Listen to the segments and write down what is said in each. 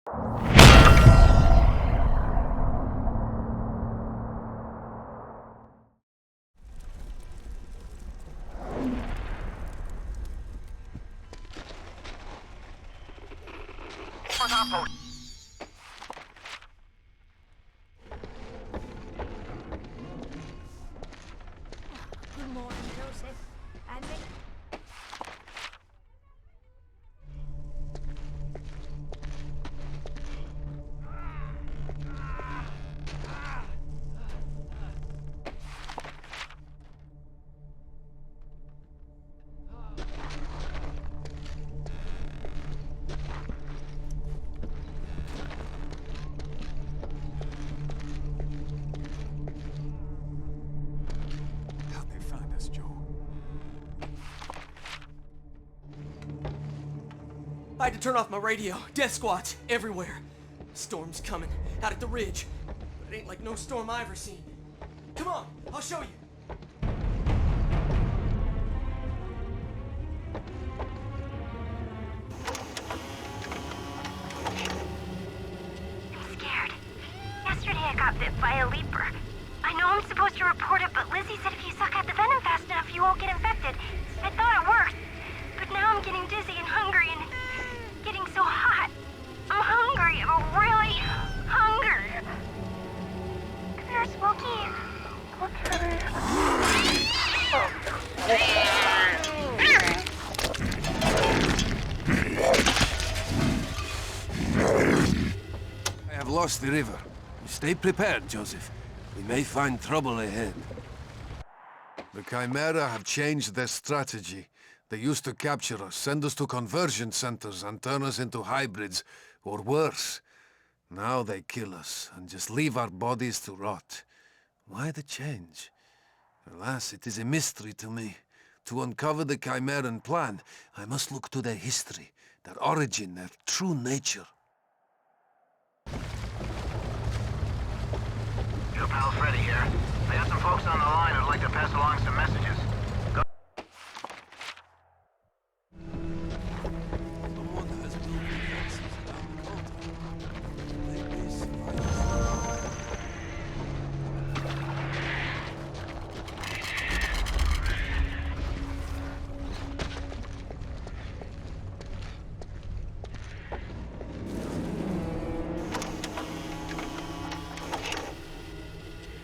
Good morning, Joseph. And me. How'd they find us, Joe? I had to turn off my radio. Death squads everywhere. Storm's coming, out at the ridge. But it ain't like no storm I ever seen. Come on, I'll show you. I'm scared. Yesterday I got bit by a leaper. I know I'm supposed to report it, but Lizzie said if you suck out the venom fast enough, you won't get infected. I thought it worked. But now I'm getting dizzy and hungry and getting so hot. I'm hungry. I'm really hungry. Come here, Smokey. I have lost the river. Stay prepared, Joseph. We may find trouble ahead. The Chimera have changed their strategy. They used to capture us, send us to conversion centers, and turn us into hybrids, or worse. Now they kill us, and just leave our bodies to rot. Why the change? Alas, it is a mystery to me. To uncover the Chimeran plan, I must look to their history, their origin, their true nature. Your pal Freddy here. I got some folks on the line who'd like to pass along some messages. Go. Someone has built defenses around the They may survive.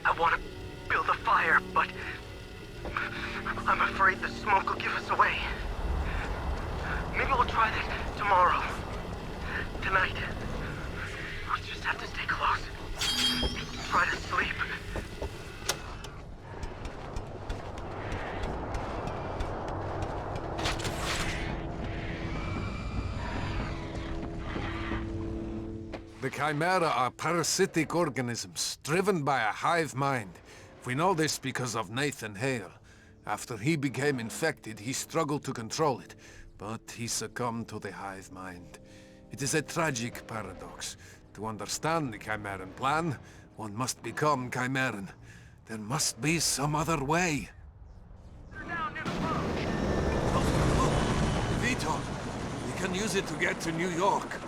I want to build a fire, but I'm afraid the smoke will give us away. Maybe we'll try that tomorrow. Tonight. We'll just have to stay close. Try to sleep. The Chimera are parasitic organisms, driven by a hive mind. We know this because of Nathan Hale. After he became infected, he struggled to control it, but he succumbed to the hive mind. It is a tragic paradox. To understand the Chimeran plan, one must become Chimeran. There must be some other way. Vito, we can use it to get to New York.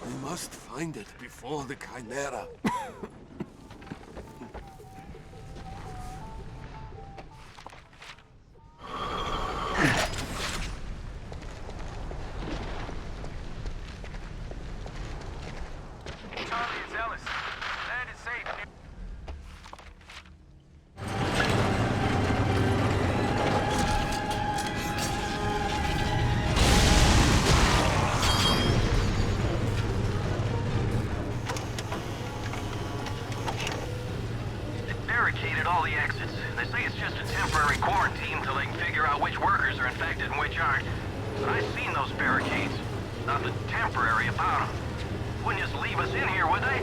We must find it before the Chimera. Charlie, it's Ellis. Land is safe. Barricaded all the exits. They say it's just a temporary quarantine until they can figure out which workers are infected and which aren't. But I've seen those barricades. Nothing temporary about them. Wouldn't just leave us in here, would they?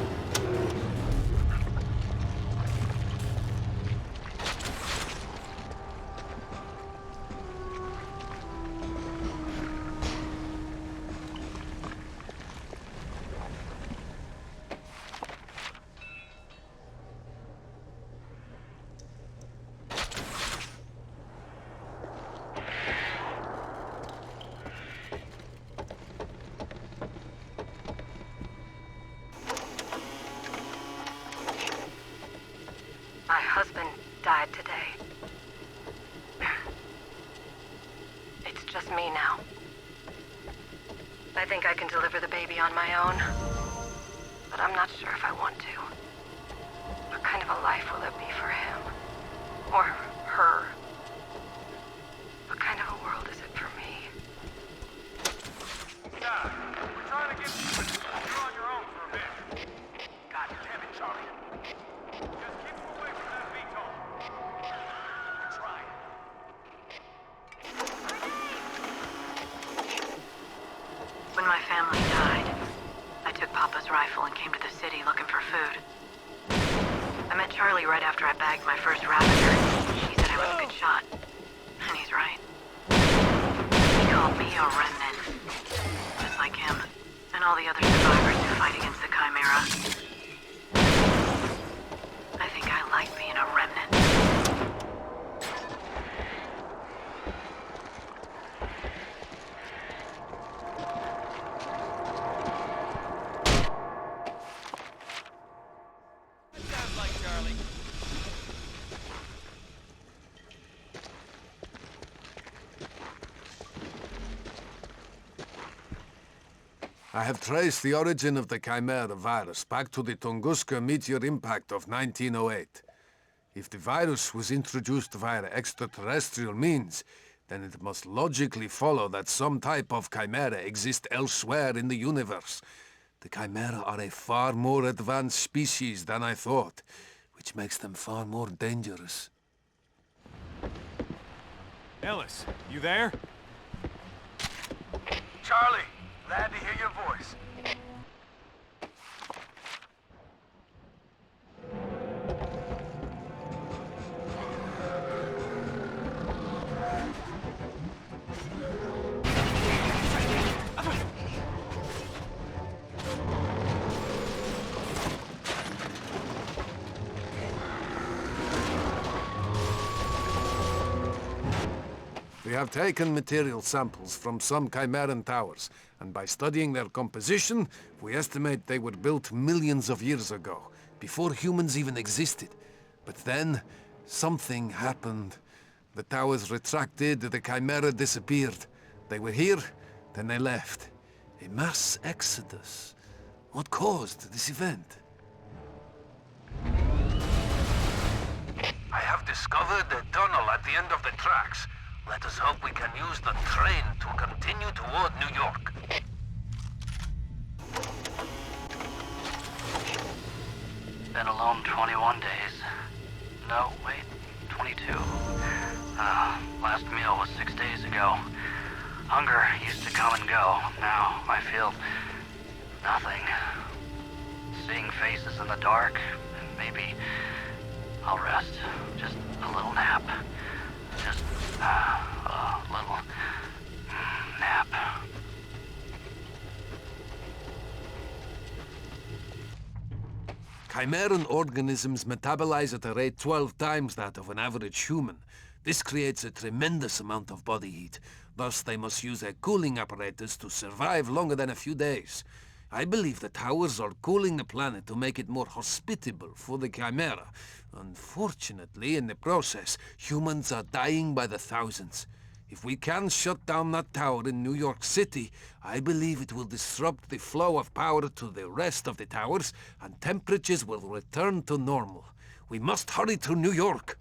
be on my own. But I'm not sure if I want to. What kind of a life will it be for him? Or her? What kind of a world is it for me? Dad, we're trying to get you, but you're on your own for a bit. God damn it, Charlie. Just keep him away from that VTOL. We're trying. When my family died, I took Papa's rifle and came to the city looking for food. I met Charlie right after I bagged my first Ravager. He said I was a good shot. And he's right. He called me a remnant. Just like him. And all the other survivors who fight against the Chimera. I think I like being a remnant. Sounds like Charlie. I have traced the origin of the Chimera virus back to the Tunguska meteor impact of 1908. If the virus was introduced via extraterrestrial means, then it must logically follow that some type of Chimera exists elsewhere in the universe. The Chimera are a far more advanced species than I thought, which makes them far more dangerous. Ellis, you there? Charlie, glad to hear your voice. We have taken material samples from some Chimeran towers, and by studying their composition, we estimate they were built millions of years ago, before humans even existed. But then, something happened. The towers retracted, the Chimera disappeared. They were here, then they left. A mass exodus. What caused this event? I have discovered a tunnel at the end of the tracks. Let us hope we can use the train to continue toward New York. Been alone 21 days. No, wait, 22. Last meal was 6 days ago. Hunger used to come and go. Now I feel nothing. Seeing faces in the dark, and maybe I'll rest. Just a little nap. Just a little nap. Chimeran organisms metabolize at a rate 12 times that of an average human. This creates a tremendous amount of body heat. Thus, they must use a cooling apparatus to survive longer than a few days. I believe the towers are cooling the planet to make it more hospitable for the Chimera. Unfortunately, in the process, humans are dying by the thousands. If we can shut down that tower in New York City, I believe it will disrupt the flow of power to the rest of the towers, and temperatures will return to normal. We must hurry to New York.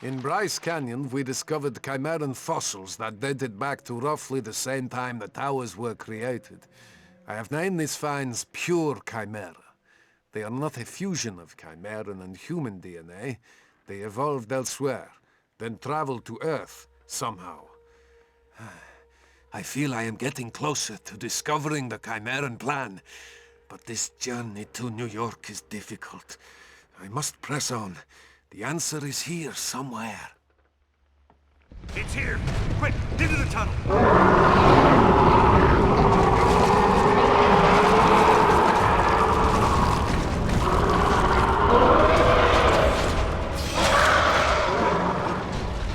In Bryce Canyon, we discovered Chimeran fossils that dated back to roughly the same time the towers were created. I have named these finds Pure Chimera. They are not a fusion of Chimeran and human DNA. They evolved elsewhere, then traveled to Earth, somehow. I feel I am getting closer to discovering the Chimeran plan, but this journey to New York is difficult. I must press on. The answer is here somewhere. It's here! Quick, into the tunnel!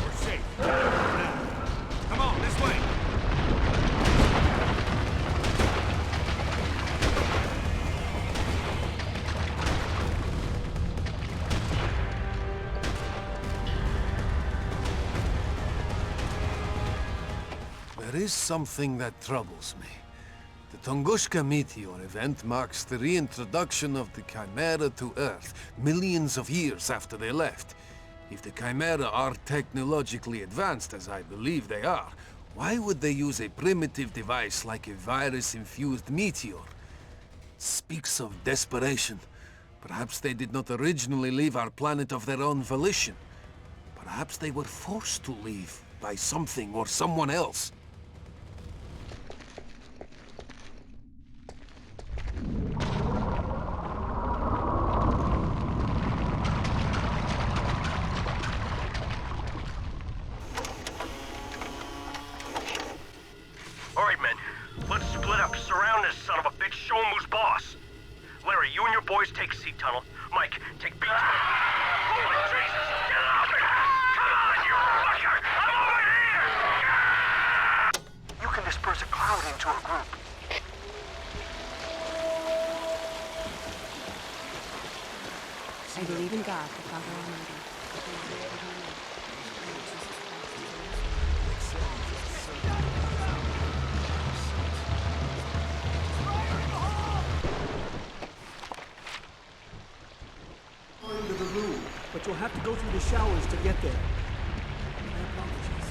We're safe. Now, come on, this way! There is something that troubles me. The Tunguska meteor event marks the reintroduction of the Chimera to Earth, millions of years after they left. If the Chimera are technologically advanced, as I believe they are, why would they use a primitive device like a virus-infused meteor? Speaks of desperation. Perhaps they did not originally leave our planet of their own volition. Perhaps they were forced to leave by something or someone else. All right, men. Let's split up. Surround this son of a bitch. Show him who's boss. Larry, you and your boys take C tunnel. Mike, take B tunnel. Holy Jesus! Get out of it! Come on, you fucker! I'm over here! You can disperse a cloud into a group. I believe in God, the Father Almighty. Into the room, but you'll have to go through the showers to get there. My apologies.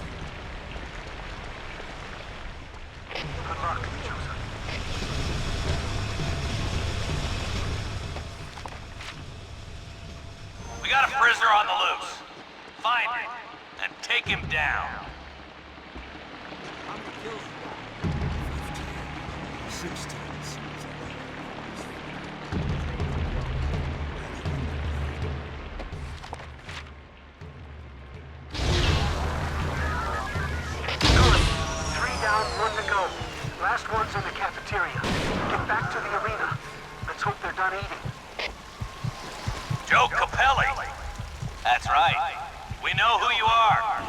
Good luck, Joseph. We got a prisoner on the loose. Find him and take him down. How many kills you got? 16. One to go. Last one's in the cafeteria. Get back to the arena. Let's hope they're done eating. Joe Capelli. That's right. We know who you are.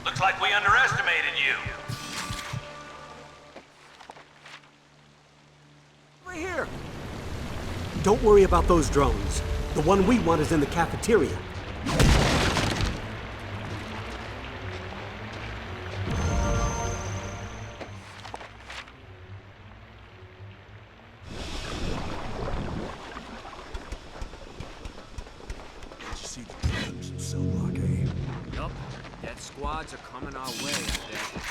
Looks like we underestimated you. Over here. Don't worry about those drones. The one we want is in the cafeteria. Yup. Death squads are coming our way, I bet.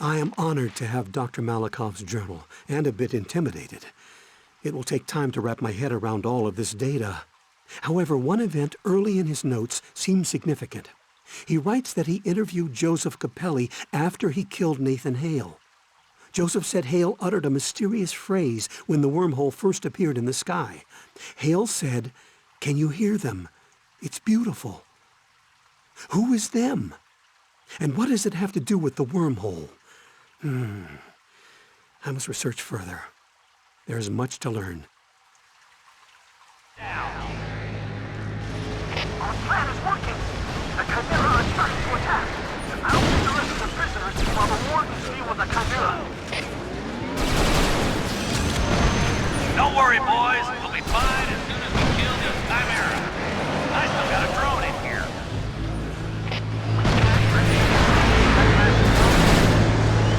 I am honored to have Dr. Malakov's journal, and a bit intimidated. It will take time to wrap my head around all of this data. However, one event early in his notes seems significant. He writes that he interviewed Joseph Capelli after he killed Nathan Hale. Joseph said Hale uttered a mysterious phrase when the wormhole first appeared in the sky. Hale said, "Can you hear them? It's beautiful." Who is them? And what does it have to do with the wormhole? I must research further. There is much to learn. Our plan is working. The Chimera are starting to attack. I'll take the rest of the prisoners while the wardens deal with the Chimera. Don't worry, boys. We'll be fine as soon as we kill this Chimera. I still got a drone in here.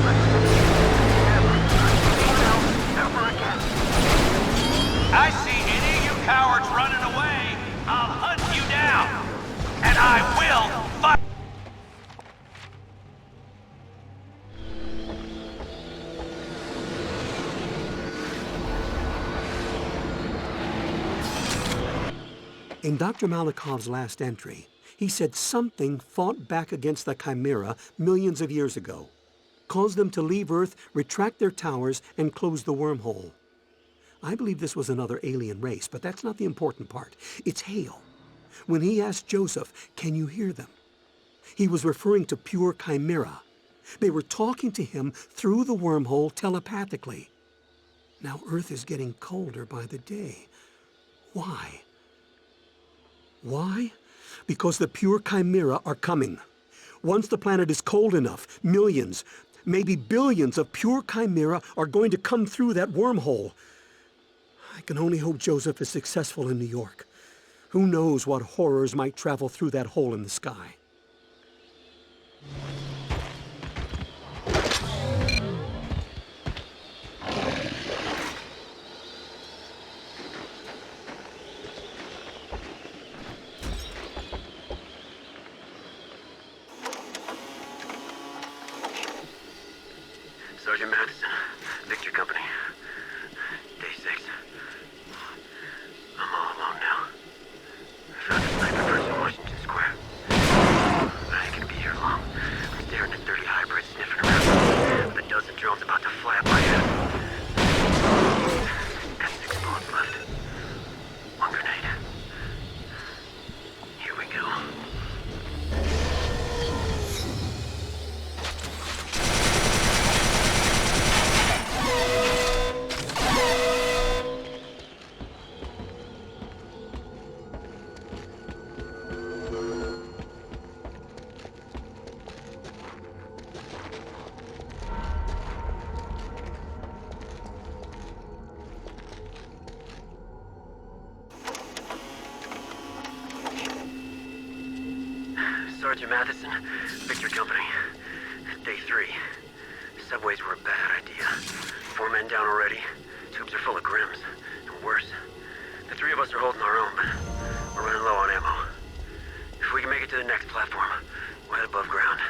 Let's In Dr. Malakov's last entry, he said something fought back against the Chimera millions of years ago, caused them to leave Earth, retract their towers, and close the wormhole. I believe this was another alien race, but that's not the important part. It's Hale. When he asked Joseph, "Can you hear them?" he was referring to pure Chimera. They were talking to him through the wormhole telepathically. Now Earth is getting colder by the day. Why? Why? Because the pure Chimera are coming. Once the planet is cold enough, millions, maybe billions of pure Chimera are going to come through that wormhole. I can only hope Joseph is successful in New York. Who knows what horrors might travel through that hole in the sky? Sergeant Madison, Victor Company. Day 6. I'm all alone now. I found a sniper person in Washington Square. I ain't gonna be here long. I'm staring at 30 hybrids sniffing around with a dozen drones about to fly up my head. Got 6 bullets left. 1 grenade. Here we go. Sergeant Matheson, Victor Company. Day 3. Subways were a bad idea. 4 men down already. Tubes are full of Grims. And worse. The 3 of us are holding our own, but we're running low on ammo. If we can make it to the next platform, we'll head above ground.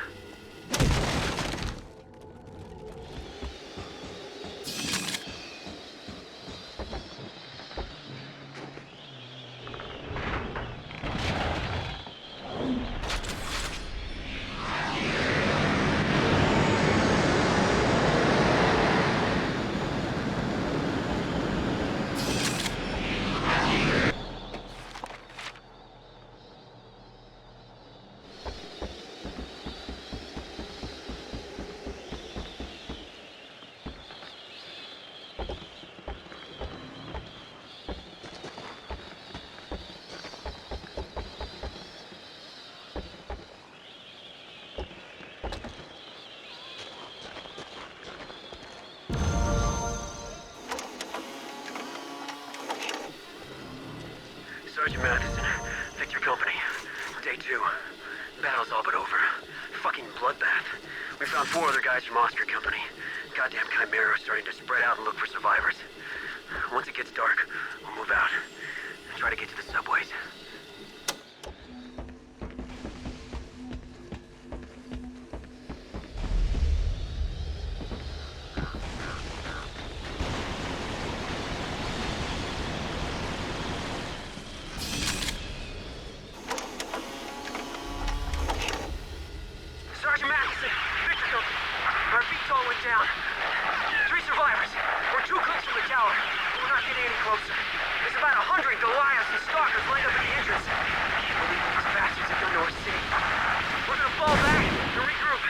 Sergeant Madison, Victor Company. Day 2. Battle's all but over. Fucking bloodbath. We found 4 other guys from Oscar Company. Goddamn Chimera are starting to spread out and look for survivors. Once it gets dark, we'll move out and try to get to the subways. Sergeant Madison, Victor Company. Our VTOL went down. 3 survivors. We're 2 clicks from the tower. We're not getting any closer. There's about 100 Goliaths and stalkers lined up at the entrance. I can't believe these bastards have come to our city. We're gonna fall back and regroup.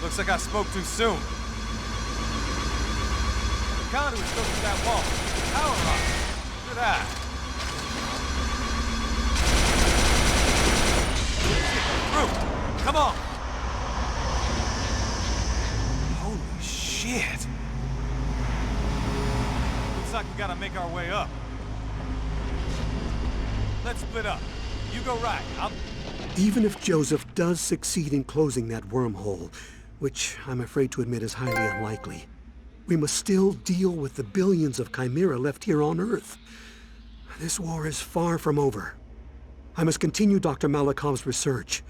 Looks like I spoke too soon. The conduit's still through that wall. Power line. Look at that. Come on! Holy shit! Looks like we gotta make our way up. Let's split up. You go right. Even if Joseph does succeed in closing that wormhole, which I'm afraid to admit is highly unlikely, we must still deal with the billions of Chimera left here on Earth. This war is far from over. I must continue Dr. Malakov's research.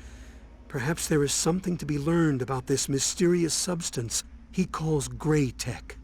Perhaps there is something to be learned about this mysterious substance he calls gray tech.